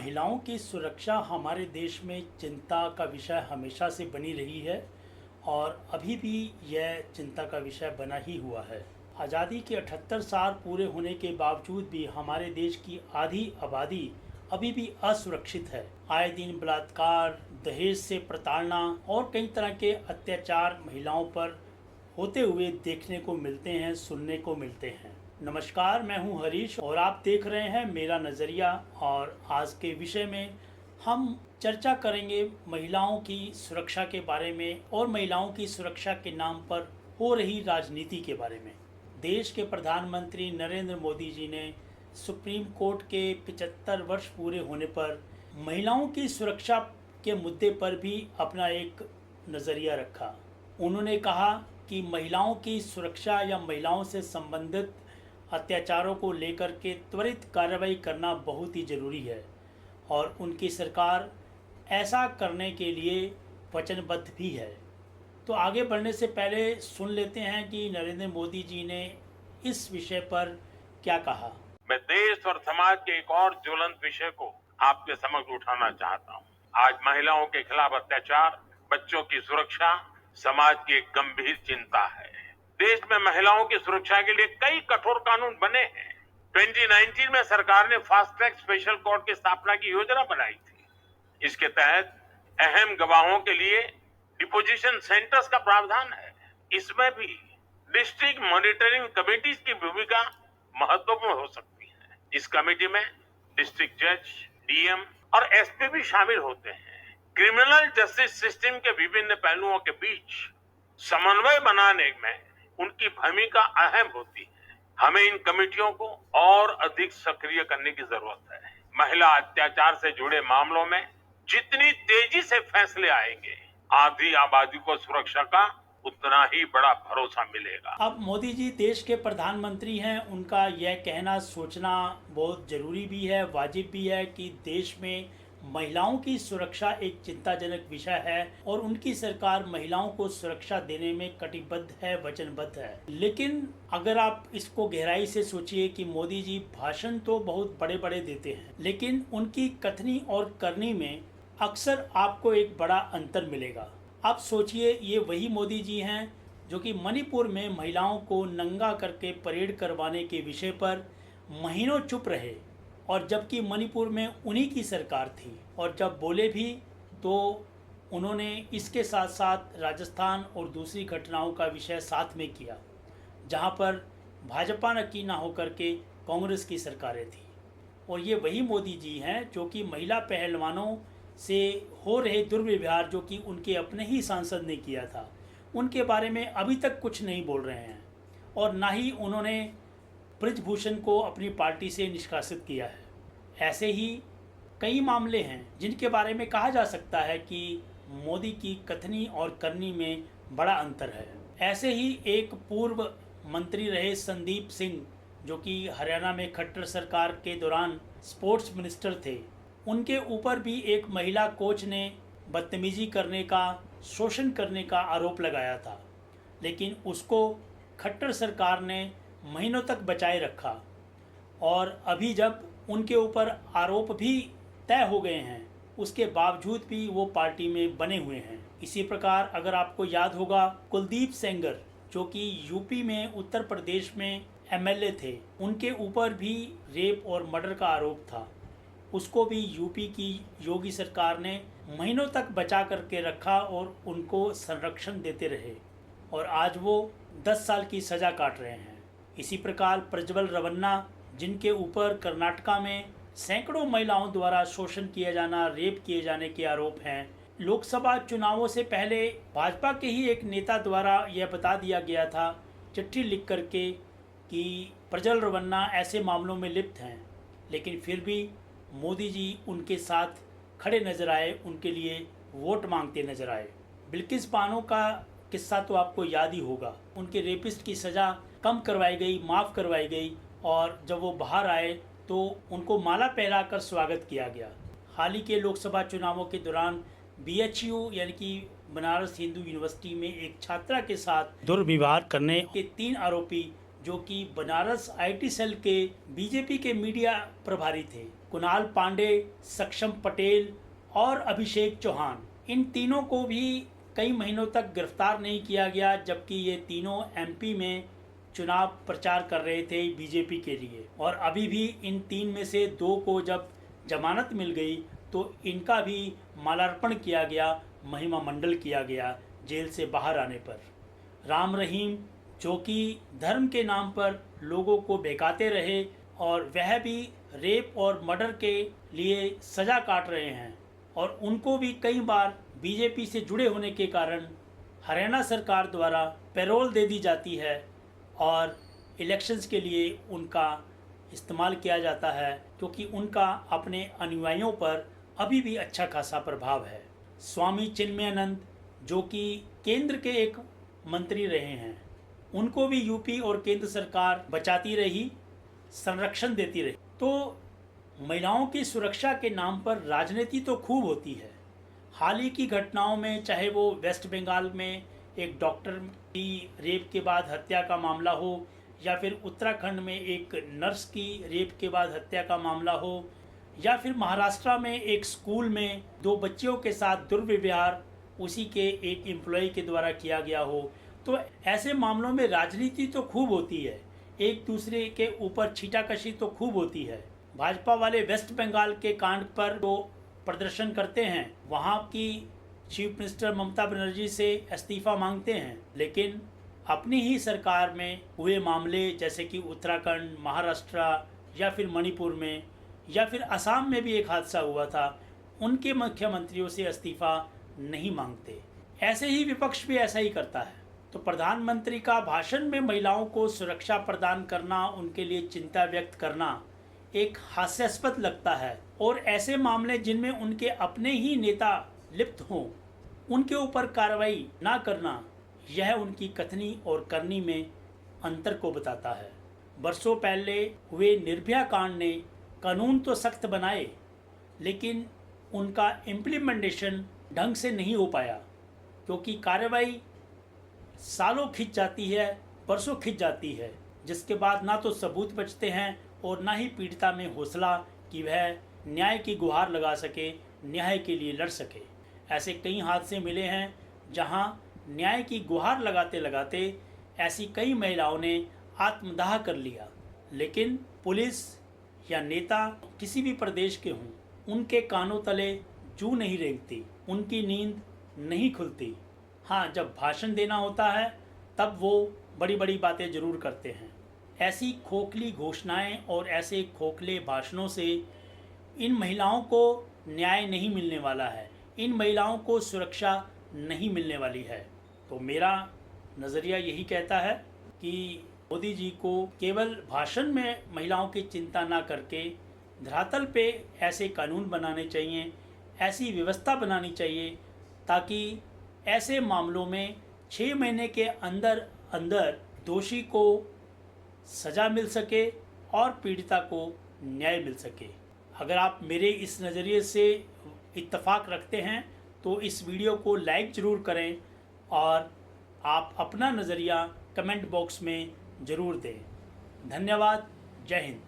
महिलाओं की सुरक्षा हमारे देश में चिंता का विषय हमेशा से बनी रही है और अभी भी यह चिंता का विषय बना ही हुआ है। आज़ादी के 78 साल पूरे होने के बावजूद भी हमारे देश की आधी आबादी अभी भी असुरक्षित है। आए दिन बलात्कार, दहेज से प्रताड़ना और कई तरह के अत्याचार महिलाओं पर होते हुए देखने को मिलते हैं, सुनने को मिलते हैं। नमस्कार, मैं हूं हरीश और आप देख रहे हैं मेरा नज़रिया। और आज के विषय में हम चर्चा करेंगे महिलाओं की सुरक्षा के बारे में और महिलाओं की सुरक्षा के नाम पर हो रही राजनीति के बारे में। देश के प्रधानमंत्री नरेंद्र मोदी जी ने सुप्रीम कोर्ट के 75 वर्ष पूरे होने पर महिलाओं की सुरक्षा के मुद्दे पर भी अपना एक नज़रिया रखा। उन्होंने कहा कि महिलाओं की सुरक्षा या महिलाओं से संबंधित अत्याचारों को लेकर के त्वरित कार्रवाई करना बहुत ही ज़रूरी है और उनकी सरकार ऐसा करने के लिए वचनबद्ध भी है। तो आगे बढ़ने से पहले सुन लेते हैं कि नरेंद्र मोदी जी ने इस विषय पर क्या कहा। मैं देश और समाज के एक और ज्वलंत विषय को आपके समक्ष उठाना चाहता हूँ। आज महिलाओं के खिलाफ अत्याचार, बच्चों की सुरक्षा समाज की एक गंभीर चिंता है। देश में महिलाओं की सुरक्षा के लिए कई कठोर कानून बने हैं। 2019 में सरकार ने फास्ट ट्रैक स्पेशल कोर्ट की स्थापना की योजना बनाई थी। इसके तहत अहम गवाहों के लिए डिपोजिशन सेंटर्स का प्रावधान है। इसमें भी डिस्ट्रिक्ट मॉनिटरिंग कमेटीज की भूमिका महत्वपूर्ण हो सकती है। इस कमेटी में डिस्ट्रिक्ट जज, डीएम और एसपी भी शामिल होते हैं। क्रिमिनल जस्टिस सिस्टम के विभिन्न पहलुओं के बीच समन्वय बनाने में उनकी भूमिका अहम होती है। हमें इन कमेटियों को और अधिक सक्रिय करने की जरूरत है। महिला अत्याचार से जुड़े मामलों में जितनी तेजी से फैसले आएंगे, आधी आबादी को सुरक्षा का उतना ही बड़ा भरोसा मिलेगा। अब मोदी जी देश के प्रधानमंत्री हैं, उनका यह कहना सोचना बहुत ज़रूरी भी है, वाजिब भी है कि देश में महिलाओं की सुरक्षा एक चिंताजनक विषय है और उनकी सरकार महिलाओं को सुरक्षा देने में कटिबद्ध है, वचनबद्ध है। लेकिन अगर आप इसको गहराई से सोचिए कि मोदी जी भाषण तो बहुत बड़े बड़े देते हैं, लेकिन उनकी कथनी और करनी में अक्सर आपको एक बड़ा अंतर मिलेगा। आप सोचिए, ये वही मोदी जी हैं जो कि मणिपुर में महिलाओं को नंगा करके परेड करवाने के विषय पर महीनों चुप रहे और जबकि मणिपुर में उन्हीं की सरकार थी। और जब बोले भी तो उन्होंने इसके साथ साथ राजस्थान और दूसरी घटनाओं का विषय साथ में किया जहां पर भाजपा नक्की ना होकर के कांग्रेस की सरकारें थी। और ये वही मोदी जी हैं जो कि महिला पहलवानों से हो रहे दुर्व्यवहार जो कि उनके अपने ही सांसद ने किया था, उनके बारे में अभी तक कुछ नहीं बोल रहे हैं और ना ही उन्होंने ब्रजभूषण को अपनी पार्टी से निष्कासित किया है। ऐसे ही कई मामले हैं जिनके बारे में कहा जा सकता है कि मोदी की कथनी और करनी में बड़ा अंतर है। ऐसे ही एक पूर्व मंत्री रहे संदीप सिंह जो कि हरियाणा में खट्टर सरकार के दौरान स्पोर्ट्स मिनिस्टर थे, उनके ऊपर भी एक महिला कोच ने बदतमीजी करने का, शोषण करने का आरोप लगाया था, लेकिन उसको खट्टर सरकार ने महीनों तक बचाए रखा और अभी जब उनके ऊपर आरोप भी तय हो गए हैं, उसके बावजूद भी वो पार्टी में बने हुए हैं। इसी प्रकार अगर आपको याद होगा, कुलदीप सेंगर जो कि यूपी में, उत्तर प्रदेश में एमएलए थे, उनके ऊपर भी रेप और मर्डर का आरोप था। उसको भी यूपी की योगी सरकार ने महीनों तक बचा करके रखा और उनको संरक्षण देते रहे और आज वो 10 साल की सज़ा काट रहे हैं। इसी प्रकार प्रज्वल रवन्ना जिनके ऊपर कर्नाटका में सैकड़ों महिलाओं द्वारा शोषण किया जाना, रेप किए जाने के आरोप हैं। लोकसभा चुनावों से पहले भाजपा के ही एक नेता द्वारा यह बता दिया गया था चिट्ठी लिख करके कि प्रज्वल रवन्ना ऐसे मामलों में लिप्त हैं, लेकिन फिर भी मोदी जी उनके साथ खड़े नज़र आए, उनके लिए वोट मांगते नज़र आए। बिल्किस बानो का किस्सा तो आपको याद ही होगा। उनके रेपिस्ट की सज़ा कम करवाई गई, माफ़ करवाई गई और जब वो बाहर आए तो उनको माला पहनाकर स्वागत किया गया। हाल ही के लोकसभा चुनावों के दौरान बीएचयू यानी कि बनारस हिंदू यूनिवर्सिटी में एक छात्रा के साथ दुर्व्यवहार करने के 3 आरोपी जो कि बनारस आईटी सेल के बीजेपी के मीडिया प्रभारी थे, कुणाल पांडे, सक्षम पटेल और अभिषेक चौहान, इन तीनों को भी कई महीनों तक गिरफ्तार नहीं किया गया, जबकि ये तीनों एमपी में चुनाव प्रचार कर रहे थे बीजेपी के लिए। और अभी भी इन तीन में से दो को जब जमानत मिल गई तो इनका भी माल्यार्पण किया गया, महिमा मंडल किया गया जेल से बाहर आने पर। राम रहीम, जो कि धर्म के नाम पर लोगों को बहकाते रहे और वह भी रेप और मर्डर के लिए सज़ा काट रहे हैं, और उनको भी कई बार बीजेपी से जुड़े होने के कारण हरियाणा सरकार द्वारा पैरोल दे दी जाती है और इलेक्शंस के लिए उनका इस्तेमाल किया जाता है, क्योंकि उनका अपने अनुयायियों पर अभी भी अच्छा खासा प्रभाव है। स्वामी चिन्मयानंद, जो कि केंद्र के एक मंत्री रहे हैं, उनको भी यूपी और केंद्र सरकार बचाती रही, संरक्षण देती रही। तो महिलाओं की सुरक्षा के नाम पर राजनीति तो खूब होती है। हाल ही की घटनाओं में, चाहे वो वेस्ट बंगाल में एक डॉक्टर की रेप के बाद हत्या का मामला हो, या फिर उत्तराखंड में एक नर्स की रेप के बाद हत्या का मामला हो, या फिर महाराष्ट्र में एक स्कूल में 2 बच्चियों के साथ दुर्व्यवहार उसी के एक एम्प्लॉय के द्वारा किया गया हो, तो ऐसे मामलों में राजनीति तो खूब होती है, एक दूसरे के ऊपर छींटाकशी तो खूब होती है। भाजपा वाले वेस्ट बंगाल के कांड पर जो प्रदर्शन करते हैं, वहाँ की चीफ मिनिस्टर ममता बनर्जी से इस्तीफा मांगते हैं, लेकिन अपनी ही सरकार में हुए मामले, जैसे कि उत्तराखंड, महाराष्ट्र या फिर मणिपुर में, या फिर असम में भी एक हादसा हुआ था, उनके मुख्यमंत्रियों से इस्तीफा नहीं मांगते। ऐसे ही विपक्ष भी ऐसा ही करता है। तो प्रधानमंत्री का भाषण में महिलाओं को सुरक्षा प्रदान करना, उनके लिए चिंता व्यक्त करना एक हास्यास्पद लगता है, और ऐसे मामले जिनमें उनके अपने ही नेता लिप्त हों, उनके ऊपर कार्रवाई ना करना, यह उनकी कथनी और करनी में अंतर को बताता है। बरसों पहले हुए निर्भया कांड ने कानून तो सख्त बनाए, लेकिन उनका इम्प्लीमेंटेशन ढंग से नहीं हो पाया, क्योंकि कार्रवाई सालों खिंच जाती है, बरसों खिंच जाती है, जिसके बाद ना तो सबूत बचते हैं और ना ही पीड़िता में हौसला कि वह न्याय की गुहार लगा सके, न्याय के लिए लड़ सके। ऐसे कई हादसे मिले हैं जहां न्याय की गुहार लगाते लगाते ऐसी कई महिलाओं ने आत्मदाह कर लिया, लेकिन पुलिस या नेता किसी भी प्रदेश के हों, उनके कानों तले जू नहीं रेंगती, उनकी नींद नहीं खुलती। हाँ, जब भाषण देना होता है तब वो बड़ी बड़ी बातें ज़रूर करते हैं। ऐसी खोखली घोषणाएं और ऐसे खोखले भाषणों से इन महिलाओं को न्याय नहीं मिलने वाला है, इन महिलाओं को सुरक्षा नहीं मिलने वाली है। तो मेरा नज़रिया यही कहता है कि मोदी जी को केवल भाषण में महिलाओं की चिंता ना करके धरातल पे ऐसे कानून बनाने चाहिए, ऐसी व्यवस्था बनानी चाहिए, ताकि ऐसे मामलों में 6 महीने के अंदर अंदर दोषी को सज़ा मिल सके और पीड़िता को न्याय मिल सके। अगर आप मेरे इस नज़रिए से इत्तेफाक रखते हैं तो इस वीडियो को लाइक ज़रूर करें और आप अपना नज़रिया कमेंट बॉक्स में ज़रूर दें। धन्यवाद। जय हिंद।